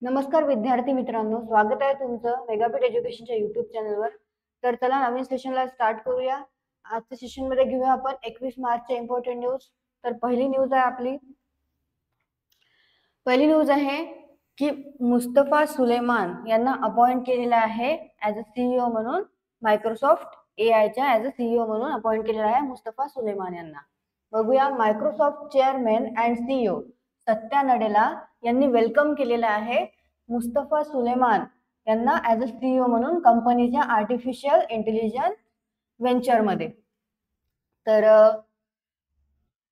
नमस्कार विद्यार्थी मित्रांनो, स्वागत आहे तुमचं मेगापीठ एज्युकेशनच्या युट्यूब चॅनलवर. तर चला नवीन सेशनला स्टार्ट करूया. आजच्या सेशन मध्ये घेऊया आपण 21 मार्चचे इम्पॉर्टंट न्यूज. तर पहिली न्यूज आहे की मुस्तफा सुलेमान यांना अपॉइंट केलेला आहे ॲज अ सीईओ म्हणून. मायक्रोसॉफ्ट एआयच्या ॲज अ सीईओ म्हणून अपॉइंट केलेला आहे मुस्तफा सुलेमान यांना. बघूया. Microsoft chairman and CEO Satya Nadella यांनी वेलकम केलेला आहे मुस्तफा सुलेमान यांना ॲज अ सीईओ म्हणून कंपनीच्या आर्टिफिशियल इंटेलिजन्स व्हेंचरमध्ये. तर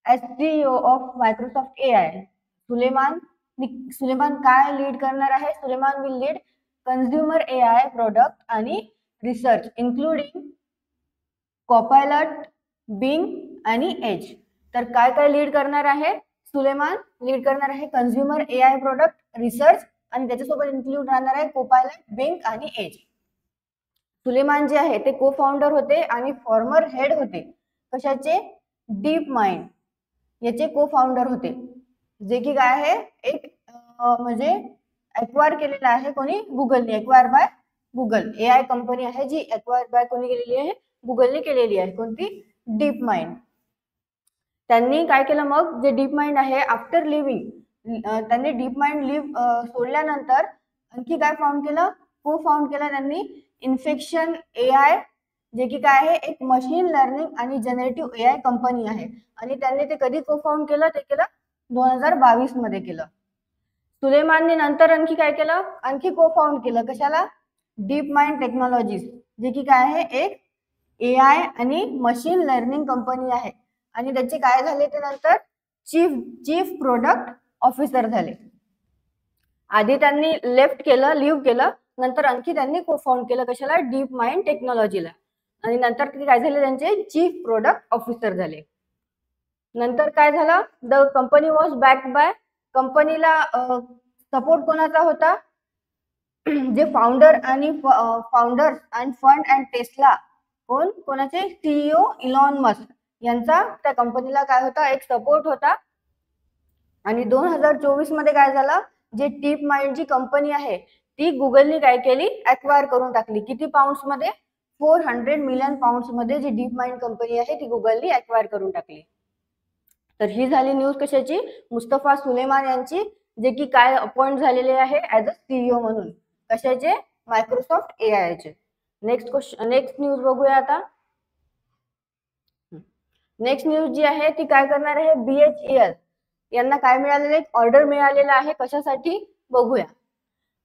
as CEO of Microsoft AI Suleyman काय लीड करणार आहे? Suleyman will lead consumer AI product आणि रिसर्च इन्क्लुडिंग कॉपायलट, बिंग आणि एज. तर काय लीड करणार आहे? सुलेमान लीड करणार आहे कन्झ्युमर एआय प्रोडक्ट, रिसर्च आणि त्याच्यासोबत इन्क्लूड राहणार आहे कोपायलट, बिंग आणि एज. सुलेमान जे आहे ते को फाउंडर होते आणि फॉर्मर हेड होते कशाचे? डीप माइंड याचे को फाउंडर होते, जे की काय आहे एक म्हणजे एक्वायर केलेला आहे कोणी? गुगलने. Acquire by Google. AI company आहे जी एक्वायर बाय कोणी केलेली आहे? गुगलने केलेली आहे. कोणती? Deep mind. त्यांनी काय केलं मग? जे डीप माइंड आहे आफ्टर लिव्हिंग, त्यांनी डीप माइंड सोडल्यानंतर आणखी काय फाउंड केलं? को फाउंड केलं त्यांनी इन्फेक्शन एआय, जे की काय आहे एक मशीन लर्निंग आणि जनरेटिव्ह एआय कंपनी आहे. आणि त्यांनी ते कधी को फाउंड केलं? ते केलं 2022 मध्ये केलं. सुलेमानने नंतर आणखी काय केलं? आणखी को फाउंड केलं कशाला? डीप माइंड टेक्नॉलॉजीज, जे की काय आहे एक एआय आणि मशीन लर्निंग कंपनी आहे. आणि त्याचे काय झाले ते नंतर चीफ प्रोडक्ट ऑफिसर झाले. आधी त्यांनी लिव्ह केलं, नंतर आणखी त्यांनी को फाउंड केलं कशाला? डीप माइंड टेक्नॉलॉजीला. आणि नंतर काय झाले? त्यांचे चीफ प्रोडक्ट ऑफिसर झाले. नंतर काय झालं? The company was backed by, कंपनीला सपोर्ट कोणाचा होता? जे founders and fund and Tesla, कोणाचे? सीईओ इलॉन मस्क यांचा त्या कंपनीला काय होता? एक सपोर्ट होता. आणि 2024 मध्ये काय झालं? जे डीप माइंड जी कंपनी आहे ती गुगलने काय केली? एक्वायर करून टाकली. किती पाऊंड्स मध्ये? 400 मिलियन पाऊंड्स मध्ये जी डीप माइंड कंपनी आहे ती गुगलने एक्वायर करून टाकली. तर ही झाली न्यूज कशाची? मुस्तफा सुलेमान यांची, जे की काय अपॉइंट झालेले आहे ॲज अ सीईओ म्हणून. कशाचे? मायक्रोसॉफ्ट एआयचे. नेक्स्ट न्यूज बघूया आता. नेक्स्ट न्यूज जी आहे ती काय करणार आहे? बीएचईएल यांना काय मिळालेलं? एक ऑर्डर मिळालेला आहे. कशासाठी? बघूया.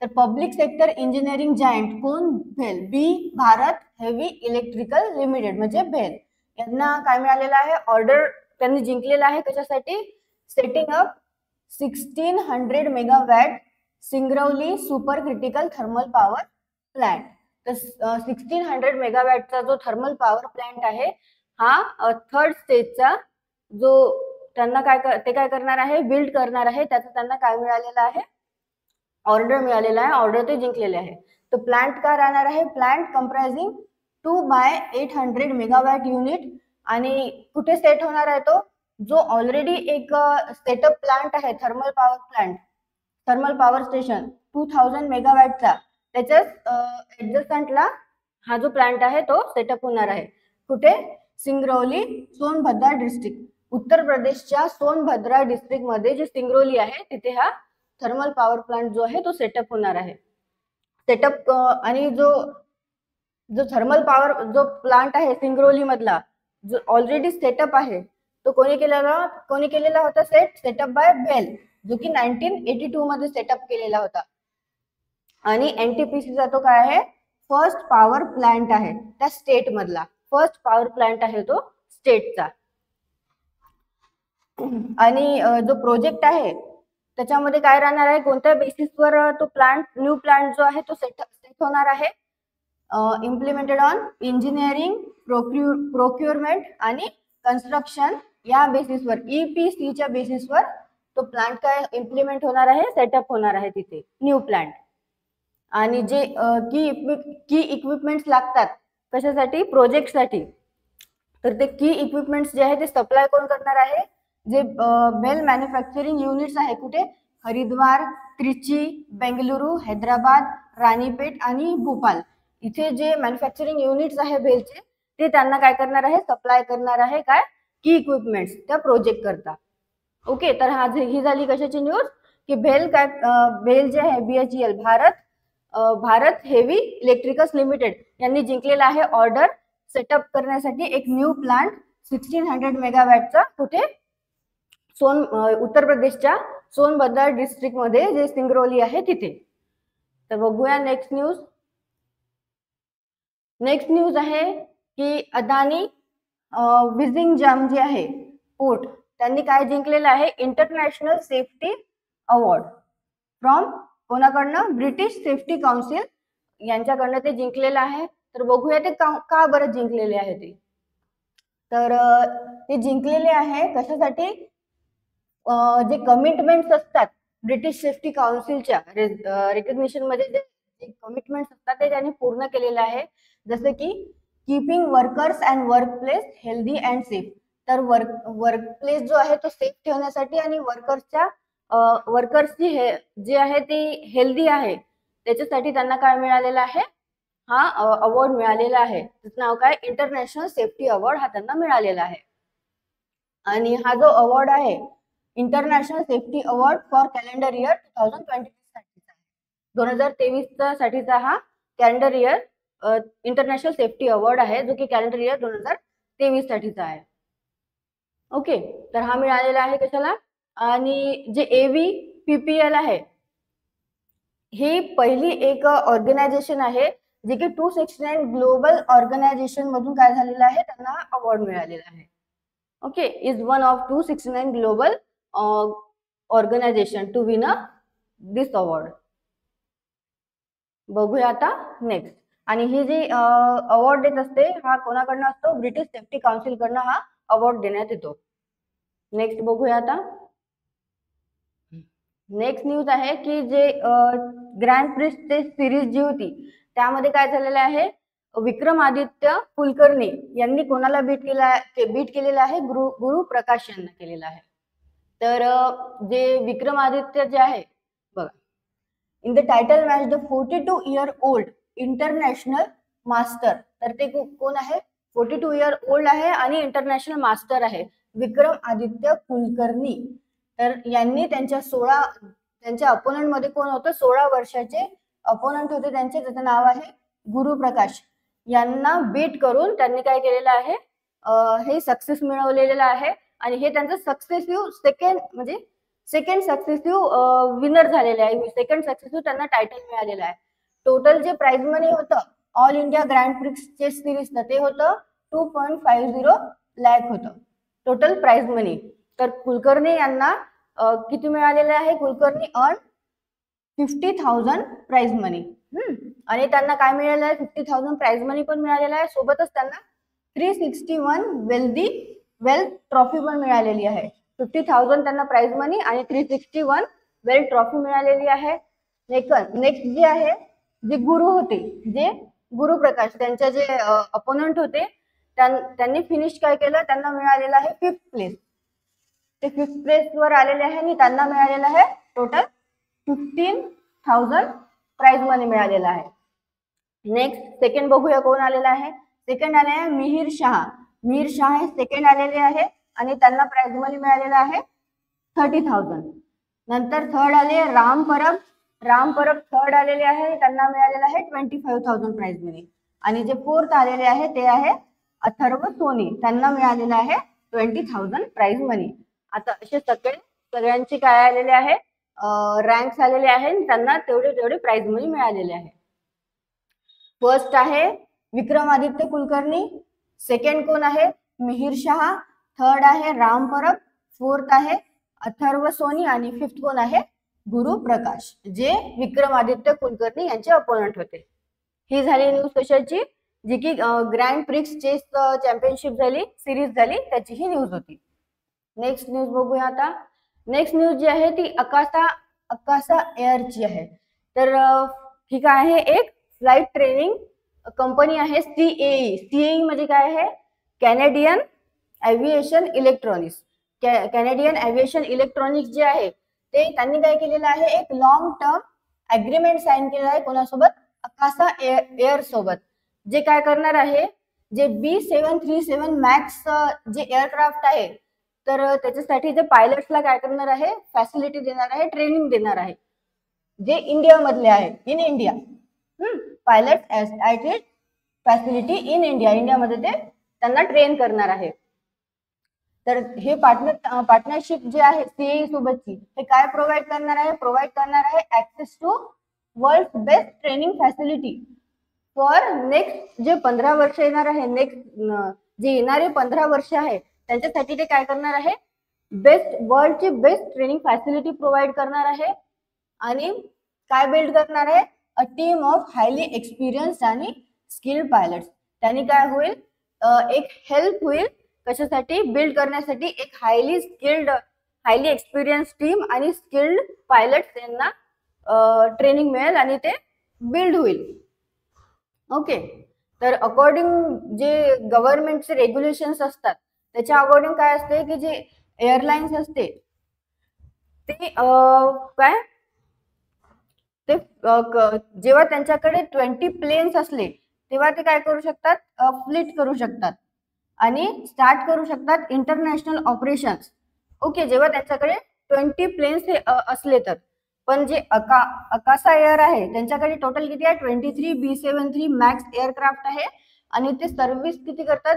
तर पब्लिक सेक्टर इंजिनिअरिंग जायंट कोण? भेल. बी भारत हेवी इलेक्ट्रिकल लिमिटेड म्हणजे भेल यांना काय मिळालेलं आहे? ऑर्डर त्यांनी जिंकलेला आहे. कशासाठी? Setting up 1600 megawatt Singrauli super critical thermal power plant. तर 1600 मेगावॅटचा जो थर्मल पॉवर प्लांट आहे हा थर्ड स्टेजचा जो त्यांना काय करणार आहे? बिल्ड करणार आहे. त्याचं त्यांना काय मिळालेलं आहे? ऑर्डर मिळालेला आहे. ऑर्डर ते जिंकलेले आहे. तर प्लांट काय राहणार आहे? Plant comprising 2/800 megawatt unit. आणि कुठे सेट होणार आहे तो? जो ऑलरेडी एक सेटअप प्लांट आहे थर्मल पॉवर स्टेशन 2000 मेगावॅटचा, त्याच्याच ऍडजस्टंटला हा जो प्लांट आहे तो सेटअप होणार आहे. कुठे? सिंग्रौली, सोनभद्रा डिस्ट्रिक्ट. उत्तर प्रदेशच्या सोनभद्रा डिस्ट्रिक्ट मध्ये जे सिंग्रौली आहे तिथे हा थर्मल पॉवर प्लांट जो आहे तो सेटअप होणार आहे. आणि जो थर्मल पॉवर जो प्लांट आहे सिंग्रौली मधला जो ऑलरेडी सेटअप आहे तो कोणी केलेला होता? सेटअप बाय बेल, जो की 1982 मध्ये सेटअप केलेला होता. आणि एनटीपीसीचा तो काय आहे? फर्स्ट पॉवर प्लांट आहे त्या स्टेट मधला. फर्स्ट पॉवर प्लांट आहे तो स्टेटचा. आणि जो प्रोजेक्ट आहे त्याच्यामध्ये काय राहणार आहे? कोणत्या बेसिसवर तो न्यू प्लांट जो आहे तो सेट होणार आहे? इम्प्लिमेंटेड ऑन इंजिनिअरिंग, प्रोक्युरमेंट आणि कन्स्ट्रक्शन या बेसिसवर, EPCच्या बेसिसवर तो प्लांट काय इम्प्लिमेंट होणार आहे? सेटअप होणार आहे तिथे न्यू प्लांट. आणि जे की इक्विपमेंट्स लागतात कशासाठी? प्रोजेक्टसाठी. तर ते की इक्विपमेंट्स जे आहे ते सप्लाय कोण करणार आहे? जे बेल मॅन्युफॅक्चरिंग युनिट्स आहे कुठे? हरिद्वार, त्रिची, बेंगलुरू, हैदराबाद, रानीपेट आणि भोपाल इथे जे मॅन्युफॅक्चरिंग युनिट्स आहे भेलचे ते त्यांना काय करणार आहे, सप्लाय करणार आहे काय, की इक्विपमेंट्स त्या प्रोजेक्ट करता. ओके, तर ही झाली कशाची न्यूज की भेल काय, भेल जे आहे BHEL Bharat heavy electricals limited यांनी जिंकलेला आहे ऑर्डर सेटअप करण्यासाठी एक न्यू प्लांट 1600 मेगावॅटचा कुठे, उत्तर प्रदेशच्या सोनभद्र डिस्ट्रिक्ट मध्ये जे सिंगरौली आहे तिथे. तर बघूया नेक्स्ट न्यूज. नेक्स्ट न्यूज आहे की अदानी विझिंग जाम जे आहे पोर्ट त्यांनी काय जिंकलेलं आहे, इंटरनॅशनल सेफ्टी अवॉर्ड फ्रॉम कोणाकडनं, ब्रिटिश सेफ्टी काउन्सिल यांच्याकडनं ते जिंकलेलं आहे. तर बघूया ते का बरं जिंकलेले आहे ते. तर ते जिंकलेले आहे कशासाठी, जे कमिटमेंट्स असतात ब्रिटिश सेफ्टी काउन्सिलच्या रिकग्निशन मध्ये जे कमिटमेंट्स असतात ते त्यांनी पूर्ण केलेले आहे. जसं की keeping workers and work place healthy and safe. तर वर्क प्लेस जो आहे तो सेफ ठेवण्यासाठी आणि वर्कर्सची जे आहे ती हेल्दी आहे त्याच्यासाठी त्यांना काय मिळालेलं आहे, हा अवॉर्ड मिळालेला आहे. त्याचं नाव काय, इंटरनॅशनल सेफ्टी अवॉर्ड हा त्यांना मिळालेला आहे. आणि हा जो अवॉर्ड आहे international safety award for calendar year 2023 साठीचा आहे. 2023 साठीचा हा calendar year international safety award आहे जो की कॅलेंडर इयर 2023 साठीचा आहे. ओके, तर हा मिळालेला आहे कशाला, आणि जे AVPPL आहे ही पहिली एक ऑर्गनायझेशन आहे जे की 269 ग्लोबल ऑर्गनायझेशन मधून काय झालेलं आहे, त्यांना अवॉर्ड मिळालेला आहे. Okay, is one of 269 global organisation to win this award. बघूया आता नेक्स्ट. आणि ही जी अवॉर्ड देत असते हा कोणाकडनं असतो, ब्रिटिश सेफ्टी काउन्सिल कडनं हा अवॉर्ड देण्यात येतो. नेक्स्ट बघूया आता. नेक्स्ट न्यूज आहे की जे ग्रँड प्रिक्स सिरीज जी होती त्यामध्ये काय झालेलं आहे, विक्रमादित्य कुलकर्णी यांनी कोणाला बीट केलेला आहे, गुरु प्रकाश यांना केलेला आहे. तर जे विक्रमादित्य जे आहे बघा, in the title match the 42 year old international master. तर ते कोण आहे, 42 इयर ओल्ड आहे आणि इंटरनॅशनल मास्टर आहे विक्रमादित्य कुलकर्णी. तर यांनी त्यांच्या अपोनंट मध्ये कोण होतं, 16 वर्षाचे अपोनंट होते त्यांचे, त्याचं नाव आहे गुरुप्रकाश. यांना बीट करून त्यांनी काय केलेलं आहे, हे सक्सेस मिळवलेलं आहे आणि हे त्यांचं सक्सेसिव्ह सेकंड सक्सेसिव्ह विनर झालेले आहे. सेकंड सक्सेसिव्ह त्यांना टायटल मिळालेलं आहे. टोटल जे प्राइज मनी होतं all India grand prix chess सिरीजचं ते होतं 2.50 लाख होतं टोटल प्राइज मनी. तर कुलकर्णी यांना किती मिळालेलं आहे, कुलकर्णी अर्न 50,000 प्राइज मनी. आणि त्यांना काय मिळालेलं आहे, 50,000 प्राइज मनी पण मिळालेला आहे. सोबतच त्यांना 361 वेल्थ ट्रॉफी पण मिळालेली आहे. 50,000 त्यांना प्राइज मनी आणि 361 वेल्थ ट्रॉफी मिळालेली आहे. नेक्स्ट जे आहे, जे गुरु होते, जे गुरुप्रकाश त्यांचे जे अपोनंट होते त्यांनी फिनिश काय केलं, त्यांना मिळालेलं आहे 5th प्लेस. ते 5th प्लेस वर आलेले आहे आणि त्यांना मिळालेलं आहे टोटल 15,000 प्राइज मनी मिळालेला आहे. नेक्स्ट सेकंड बघूया कोण आलेला आहे. सेकंड आले आहे मिहिर शाह हे सेकंड आलेले आहे आणि त्यांना प्राइज मनी मिळालेला आहे 30,000. नंतर थर्ड आले राम परब थर्ड आलेले आहे, त्यांना मिळालेला आहे 25,000 प्राइज मनी. आणि जे फोर्थ आलेले आहे ते आहे अथर्व सोनी, त्यांना मिळालेला आहे 20,000 प्राइज मनी. आता असे सगळ्यांची काय आलेले आहे, रँक्स आलेले आहे, त्यांना तेवढे प्राइज मनी मिळालेले आहे. फर्स्ट आहे विक्रमादित्य कुलकर्णी, सेकंड कोण आहे मिहिर शाह, थर्ड आहे राम परब, फोर्थ आहे अथर्व सोनी आणि फिफ्थ कोण आहे गुरुप्रकाश, जे विक्रमादित्य कुलकर्णी यांचे अपोनंट होते. ही झाली न्यूज कशाची, जी की ग्रँड प्रिक्स चेस चॅम्पियनशिप झाली, सिरीज झाली, त्याची ही न्यूज होती. नेक्स्ट न्यूज बघूया आता. नेक्स्ट न्यूज जी आहे ती अकासा एअरची आहे. तर ही काय आहे, एक फ्लाइट ट्रेनिंग कंपनी आहे CAE म्हणजे काय आहे, Canadian aviation electronics. Canadian aviation electronics जे आहे ते त्यांनी काय केलेलं आहे, एक लॉंग टर्म अग्रीमेंट साइन केलेला आहे कोणासोबत, अकासा एअर सोबत. जे काय करणार आहे, जे B737 मॅक्स जे एअरक्राफ्ट आहे, तर त्याच्यासाठी जे पायलट्सला काय करणार आहे, फॅसिलिटी देणार आहे, ट्रेनिंग देणार आहे, जे इंडिया मधले आहे, in India. Pilot at facility in India, इंडियामध्ये ते त्यांना ट्रेन करणार आहे. तर हे पार्टनरशिप जे आहे सीए सोबतची, हे काय प्रोव्हाइड करणार आहे, प्रोव्हाइड करणार आहे access to world best training facility for next जे 15 वर्ष येणार आहे, नेक्स्ट जे येणारे 15 वर्ष आहे त्यांच्यासाठी ते काय करणार आहे, वर्ल्डची बेस्ट ट्रेनिंग फॅसिलिटी प्रोव्हाइड करणार आहे. आणि काय बिल्ड करणार आहे, a team of highly experience आणि स्किल्ड पायलट्स. त्यांनी काय होईल, एक हेल्प होईल कशासाठी, बिल्ड करण्यासाठी एक highly skilled, highly experience team आणि स्किल्ड पायलट्स यांना ट्रेनिंग मिळेल आणि ते बिल्ड होईल. ओके. तर अकॉर्डिंग जे गव्हर्नमेंटचे रेग्युलेशन्स असतात त्याच्या अकॉर्डिंग काय असते की जे एअरलाइन्स असते ते काय ते जेव्हा त्यांच्याकडे 20 प्लेन्स असले तेव्हा ते काय करू शकतात, फ्लीट करू शकतात आणि स्टार्ट करू शकतात इंटरनॅशनल ऑपरेशन्स. ओके. जेव्हा त्यांच्याकडे 20 प्लेन्स असले तर. पण जे अकासा एअर आहे त्यांच्याकडे टोटल किती आहे, 23 B73 मॅक्स एअरक्राफ्ट आहे आणि ते सर्व्हिस किती करतात,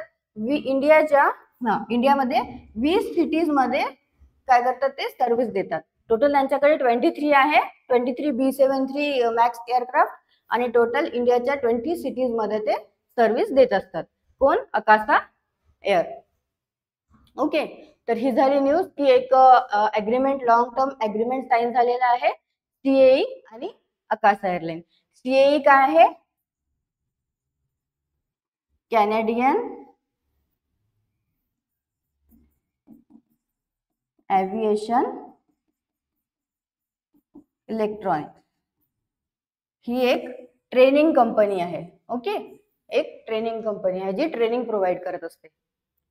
इंडियामध्ये 20 सिटीज मध्ये काय करतात, ते सर्व्हिस देतात. टोटल त्यांच्याकडे 23 आहे, 23 B73 मॅक्स एअरक्राफ्ट आणि टोटल इंडियाच्या 20 सिटीज मध्ये ते सर्व्हिस देत असतात. कोण, अकासा एअर. ओके. तर ही झाली न्यूज की एक agreement, long term agreement sign झालेला आहे सीएई आणि अकासा एअरलाइन. सीएई काय आहे, कॅनेडियन एव्हिएशन इलेक्ट्रॉनिक्स. ही एक ट्रेनिंग कंपनी आहे. ओके. एक ट्रेनिंग कंपनी आहे जी ट्रेनिंग प्रोव्हाइड करत असते.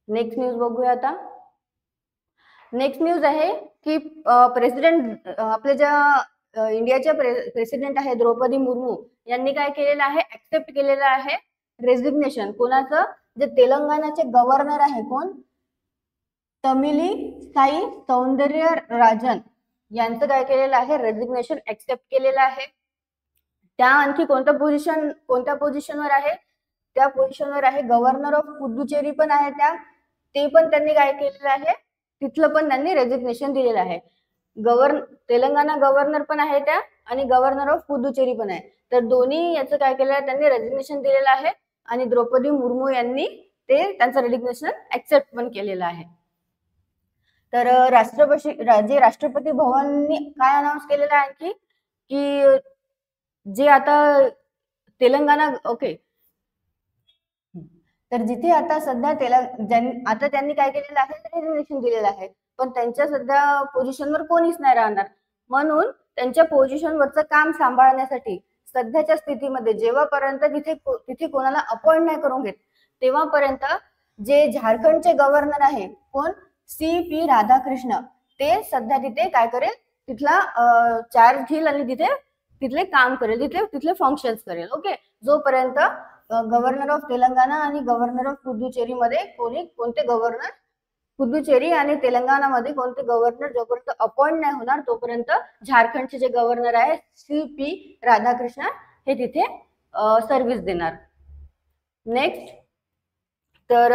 नेक्स्ट न्यूज बघूया आता. नेक्स्ट न्यूज आहे की प्रेसिडेंट, आपले ज्या इंडियाच्या प्रेसिडेंट आहे द्रौपदी मुर्मू यांनी काय केलेलं आहे, ऍक्सेप्ट केलेलं आहे रेजिग्नेशन. कोणाचं, जे तेलंगणाचे गव्हर्नर आहे, कोण, तमिलिसाई सौंदरराजन यांचं काय केलेलं आहे, रेजिग्नेशन ऍक्सेप्ट केलेलं आहे. त्या आणखी कोणत्या पोझिशनवर आहे, त्या पोझिशनवर आहे गव्हर्नर ऑफ पुदुचेरी पण आहे त्या, ते पण त्यांनी काय केलेलं आहे, तिथलं पण त्यांनी रेजिग्नेशन दिलेलं आहे. तेलंगणा गव्हर्नर पण आहे त्या आणि गव्हर्नर ऑफ पुदुचेरी पण आहे. तर दोन्ही याचं काय केलं आहे, त्यांनी रेजिग्नेशन दिलेलं आहे आणि द्रौपदी मुर्मू यांनी ते त्यांचं रेजिग्नेशन ऍक्सेप्ट पण केलेलं आहे. तर राष्ट्रपती भवननी काय अनाऊन्स केलेलं आहे की जे आता तेलंगणा, ओके, तर जिथे आता सध्या आता त्यांनी काय केलेलं आहे, रेजिग्नेशन दिलेलं आहे, पण त्यांच्या सध्या पोझिशनवर कोणीच नाही राहणार. म्हणून त्यांच्या पोझिशनवरचं काम सांभाळण्यासाठी सध्याच्या स्थितीमध्ये जेव्हापर्यंत तिथे कोणाला अपॉइंट नाही करून घेत तेव्हापर्यंत जे झारखंडचे गव्हर्नर आहे, कोण, CP राधाकृष्ण, ते सध्या तिथे काय करेल, तिथला चार्ज घेईल आणि तिथले काम करेल, तिथले फंक्शन्स करेल. ओके. जोपर्यंत गव्हर्नर ऑफ तेलंगणा आणि गव्हर्नर ऑफ पुदुचेरी मध्ये कोणते गव्हर्नर, पुदुचेरी आणि तेलंगणामध्ये कोणते गव्हर्नर जोपर्यंत अपॉइंट नाही होणार तोपर्यंत झारखंडचे जे गव्हर्नर आहे CP राधाकृष्ण हे तिथे सर्व्हिस देणार. नेक्स्ट, तर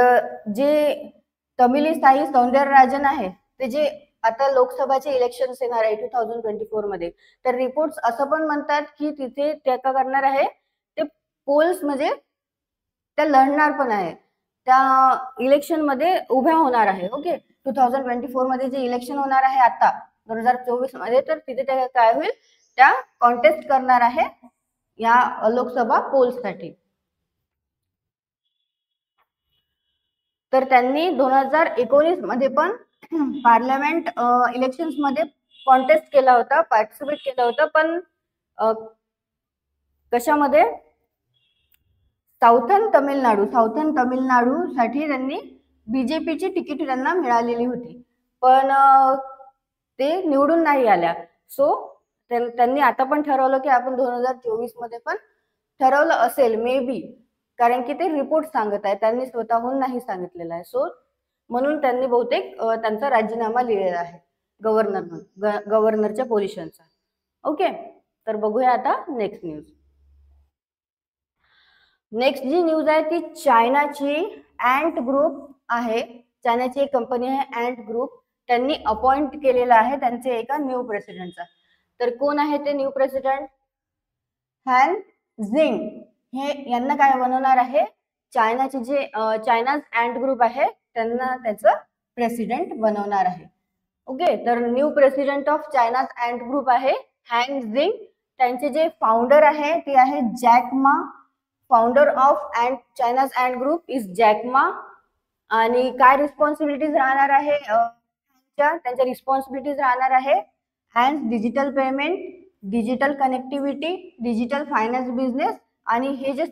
जे तमिलिसाई सौंदरराजन आहे ते जे आता लोकसभाचे इलेक्शन येणार आहे 2024 मध्ये, तर रिपोर्ट्स असं पण म्हणतात की तिथे त्या का करणार आहे, ते पोल्स म्हणजे त्या लढणार पण आहे, त्या इलेक्शन मध्ये उभ्या होणार आहे. ओके. 2024 मध्ये जे इलेक्शन होणार आहे आता 2024 मध्ये, तर तिथे त्या काय होईल, त्या कॉन्टेस्ट करणार आहे या लोकसभा पोल्ससाठी. तर त्यांनी 2019 मध्ये पण पार्लमेंट इलेक्शन्स मध्ये कॉन्टेस्ट केला होता, पार्टिसिपेट केलं होतं, पण कशामध्ये, साऊथर्न तमिळनाडू साठी त्यांनी बीजेपीची तिकीट त्यांना मिळालेली होती. पण ते निवडून नाही आल्या. सो त्यांनी आता पण ठरवलं की आपण 2024 मध्ये पण ठरवलं असेल मे बी, कारण की ते रिपोर्ट सांगत आहे, त्यांनी स्वतःहून नाही सांगितलेलं आहे. सो म्हणून त्यांनी बहुतेक त्यांचा राजीनामा लिहिलेला आहे गव्हर्नरच्या पोझिशनचा. ओके, तर बघूया आता नेक्स्ट न्यूज. नेक्स्ट जी न्यूज आहे ती चायनाची अँट ग्रुप आहे. चायनाची एक कंपनी आहे अँट ग्रुप, त्यांनी अपॉइंट केलेला आहे त्यांचे एका न्यू प्रेसिडेंटचा. तर कोण आहे ते न्यू प्रेसिडेंट? हॅन झिंग. हे यांना काय बनवणार आहे? चायनाचे जे चायनाज अँट ग्रुप आहे त्यांना त्याचं प्रेसिडेंट बनवणार आहे. ओके, तर new president of China's Ant Group आहे हॅन झिंग. त्यांचे जे फाउंडर आहे ते आहे Jack Ma. Founder of China's Ant Group is Jack Ma. आणि काय रिस्पॉन्सिबिलिटीज राहणार आहे त्यांच्या रिस्पॉन्सिबिलिटीज राहणार आहे hand digital payment, digital connectivity, digital finance business. आणि हे जे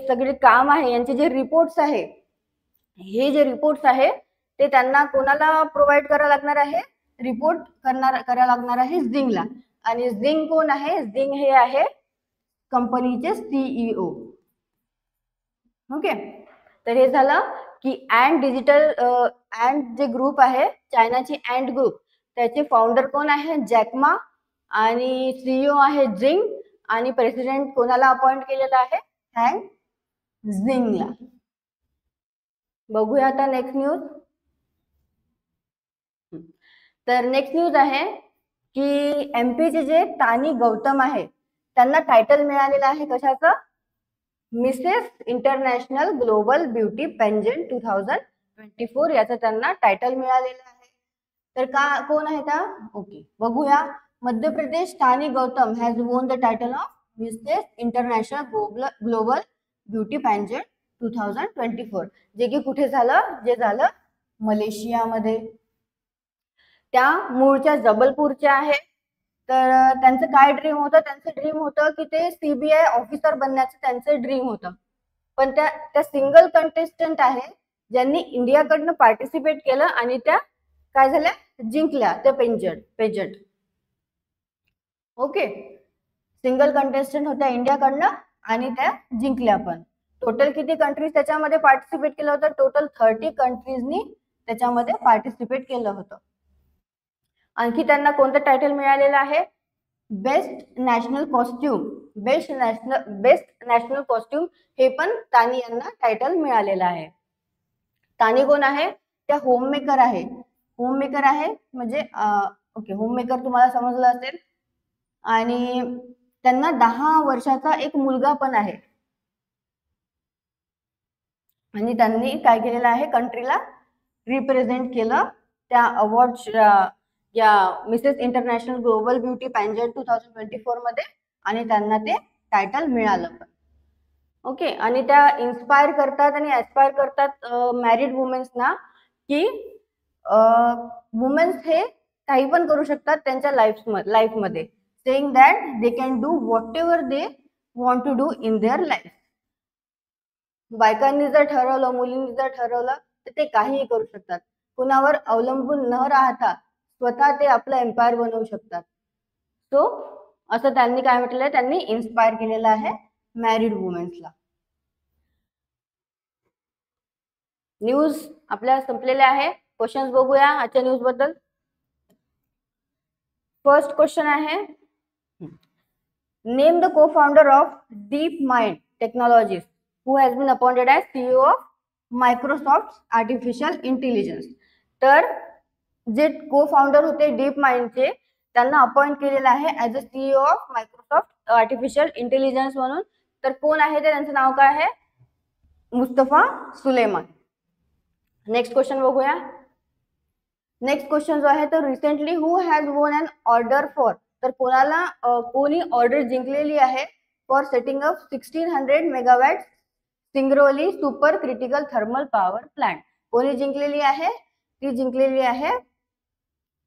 सगळे काम आहे यांचे जे रिपोर्ट्स आहे, हे जे रिपोर्ट्स आहे ते त्यांना कोणाला प्रोव्हाइड करायला लागणार आहे? रिपोर्ट करायला लागणार आहे झिंगला. आणि झिंग कोण आहे? झिंग हे आहे कंपनीचे सीईओ. ओके, तर हे झालं की अँड डिजिटल अँड जे ग्रुप आहे चायनाची अँड ग्रुप, त्याचे फाउंडर कोण आहे? जॅकमा. आणि सीईओ आहे झिंग. आणि प्रेसिडेंट कोणाला अपॉइंट केलेला आहे? हॅन झिंगला. बघूया आता नेक्स्ट न्यूज. तर नेक्स्ट न्यूज आहे की एमपीचे जे तानी गौतम आहे त्यांना टायटल मिळालेलं आहे कशाचं? Mrs International Global beauty pageant 2024 याचं त्यांना टायटल मिळालेलं आहे. तर कोण आहे त्या? ओके, बघूया. Madhya Pradesh Tani Gautam has won the title of Mrs International Global beauty pageant 2024, जे की कुठे झालं? जे झालं मलेशियामध्ये. त्या मूळच्या जबलपूरच्या आहे. तर त्यांचं काय ड्रीम होतं? त्यांचं ड्रीम होतं की ते सीबीआय ऑफिसर बनण्याचं त्यांचं ड्रीम होतं. पण त्या सिंगल कंटेस्टंट आहे ज्यांनी इंडियाकडनं पार्टिसिपेट केलं आणि त्या काय झाल्या? जिंकल्या त्या पेजंट. ओके, सिंगल कंटेस्टंट होत्या इंडियाकडनं आणि त्या जिंकल्या. पण टोटल किती कंट्रीज त्याच्यामध्ये पार्टिसिपेट केलं होतं? टोटल 30 कंट्रीजनी त्याच्यामध्ये पार्टिसिपेट केलं होतं. आणखी त्यांना कोणतं टायटल मिळालेलं आहे? Best national costume. Best national costume हे पण तानी यांना टायटल मिळालेलं आहे. तानी कोण आहे? त्या होममेकर आहे. होममेकर आहे म्हणजे ओके, होममेकर तुम्हाला समजलं असेल. आणि त्यांना 10 वर्षाचा एक मुलगा पण आहे. आणि त्यांनी काय केलेलं आहे? कंट्रीला रिप्रेझेंट केलं त्या अवॉर्ड या Mrs International Global beauty pageant 2024 मध्ये. आणि त्यांना ते टायटल मिळालं पण. ओके, आणि त्या इन्स्पायर करतात आणि ऍस्पायर करतात मॅरिड वुमेन्सना की वुमेन्स हे काही पण करू शकतात त्यांच्या लाईफमध्ये, saying that they can do whatever they want to do in their life. बायकांनी जर ठरवलं, मुलींनी जर ठरवलं तर ते काहीही करू शकतात. कुणावर अवलंबून न राहता स्वतः ते आपलं एम्पायर बनवू शकतात. सो असं त्यांनी काय म्हटलंय? त्यांनी इन्स्पायर केलेलं आहे मॅरिड वुमेन्सला. न्यूज आपल्या संपलेल्या आहे. क्वेश्चन्स बघूया आजच्या न्यूज बद्दल. फर्स्ट क्वेश्चन आहे, name the co founder of DeepMind technologies who has been appointed as CEO of Microsoft artificial intelligence. तर जे को फाउंडर होते डीप माइंडचे त्यांना अपॉइंट केलेलं आहे as a CEO of Microsoft artificial intelligence म्हणून. तर कोण आहे ते? त्यांचं नाव काय आहे? मुस्तफा सुलेमान. नेक्स्ट क्वेश्चन बघूया. नेक्स्ट क्वेश्चन जो आहे तो recently who has won an order for. तर कोणी ऑर्डर जिंकलेली आहे for setting up 1600 megawatt Singrauli super critical thermal power plant. कोणी जिंकलेली आहे? ती जिंकलेली आहे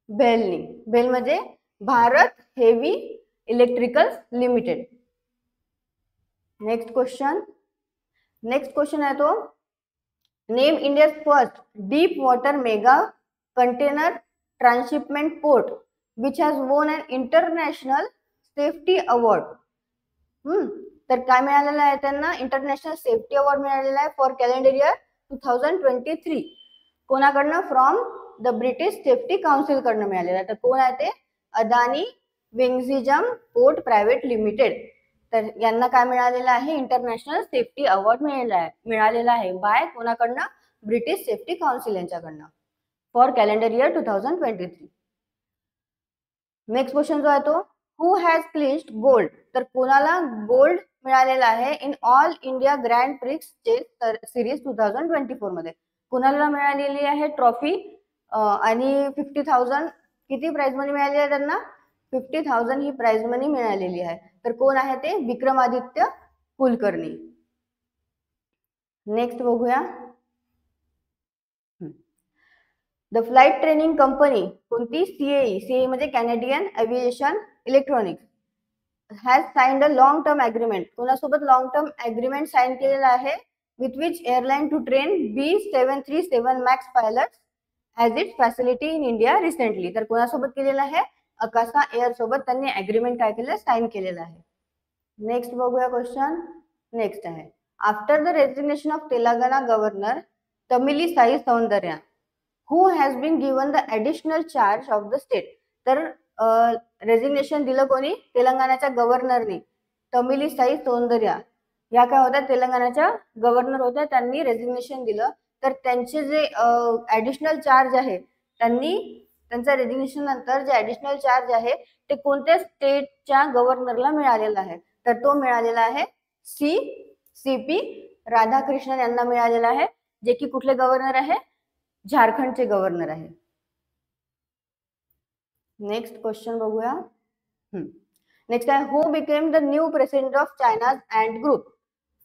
बेलनी. बेल म्हणजे Bharat heavy electricals limited. Next question आहे तो, name India's first deep water mega container transshipment port which has won an international safety award. तर काय मिळालेलं आहे त्यांना? इंटरनॅशनल सेफ्टी अवॉर्ड मिळालेला आहे फॉर कॅलेंडर इयर 2023. कोणाकडनं? From the British Safety Council कडनं मिळालेला आहे. तर कोण आहे ते? Adani Vizhinjam port private limited. तर यांना काय मिळालेलं आहे? इंटरनॅशनल सेफ्टी अवॉर्ड मिळालेला आहे बाय कोणाकडनं? ब्रिटिश सेफ्टी काउन्सिल यांच्याकडनं for calendar year 2023. Next question जो आहे तो, हु हॅज क्लिच्ड गोल्ड. तर कोणाला गोल्ड मिळालेला आहे in all India grand prix series 2024 मध्ये? कोणाला मिळालेली आहे ट्रॉफी आणि 50,000 किती प्राइज मनी मिळाली आहे त्यांना? 50,000 ही प्राइज मनी मिळालेली आहे. तर कोण आहे ते? विक्रमादित्य कुलकर्णी. नेक्स्ट बघूया. द फ्लाइट ट्रेनिंग कंपनी कोणती? सीएई म्हणजे Canadian aviation electronics has signed a long term agreement. कोणासोबत लॉंग टर्म अग्रीमेंट साइन केलेला आहे? With which airline to train B737 max pilots as it facility in India recently. तर कोणासोबत केलेला आहे? Akasa air सोबत त्यांनी अग्रीमेंट काय केलं? साइन केलेलं आहे. नेक्स्ट बघूया क्वेश्चन. नेक्स्ट आहे, after the resignation of Telangana governor Tamilisai Soundarya who has been given the additional charge of the state. तर रेजिग्नेशन दिलं कोणी? तेलंगणाच्या गव्हर्नरनी. तमिलिसाई सौंदर्या या काय होत्या? तेलंगणाच्या गव्हर्नर होत्या. त्यांनी रेजिग्नेशन दिलं. तर त्यांचे जे ॲडिशनल चार्ज आहे, त्यांचा रेजिग्नेशन नंतर जे ॲडिशनल चार्ज आहे ते कोणत्या स्टेटच्या गव्हर्नरला मिळालेला आहे? तर तो मिळालेला आहे CP राधाकृष्णन यांना मिळालेला आहे, जे की कुठले गव्हर्नर आहे? झारखंडचे गव्हर्नर आहे. नेक्स्ट क्वेश्चन बघूया. नेक्स्ट आहे, who became the new president of China's Ant Group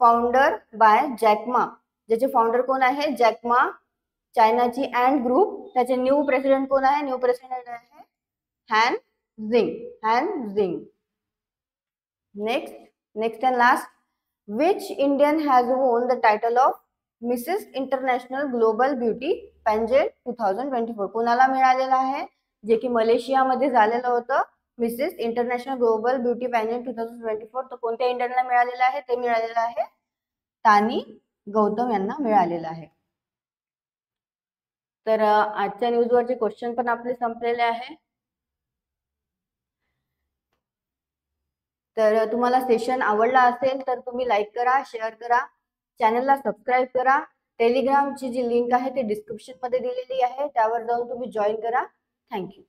founder by Jack Ma. ज्याचे फाउंडर कोण आहे? जॅकमा चायनाची अँड ग्रुप. त्याचे न्यू प्रेसिडेंट कोण आहे? न्यू प्रेसिडेंट आहे Han Xing. Next and last, which Indian has won the title of Mrs International Global Beauty Pageant 2024. कोणाला मिळालेला आहे? जे की मलेशियामध्ये झालेलं होतं Mrs International Global Beauty Pageant 2024. तर कोणत्या इंडियनला मिळालेलं आहे? ते मिळालेलं आहे तानी गौतम यांना मिळालेलं आहे. तर आजच्या न्यूजवरचे क्वेश्चन पण आपले संपलेले आहे. तर तुम्हाला सेशन आवडला असेल तर तुम्ही लाईक करा, शेअर करा, चॅनलला सबस्क्राईब करा. टेलिग्रामची जी लिंक आहे ते डिस्क्रिप्शन मध्ये दिलेली आहे, त्यावर जाऊन तुम्ही जॉईन करा. थँक्यू.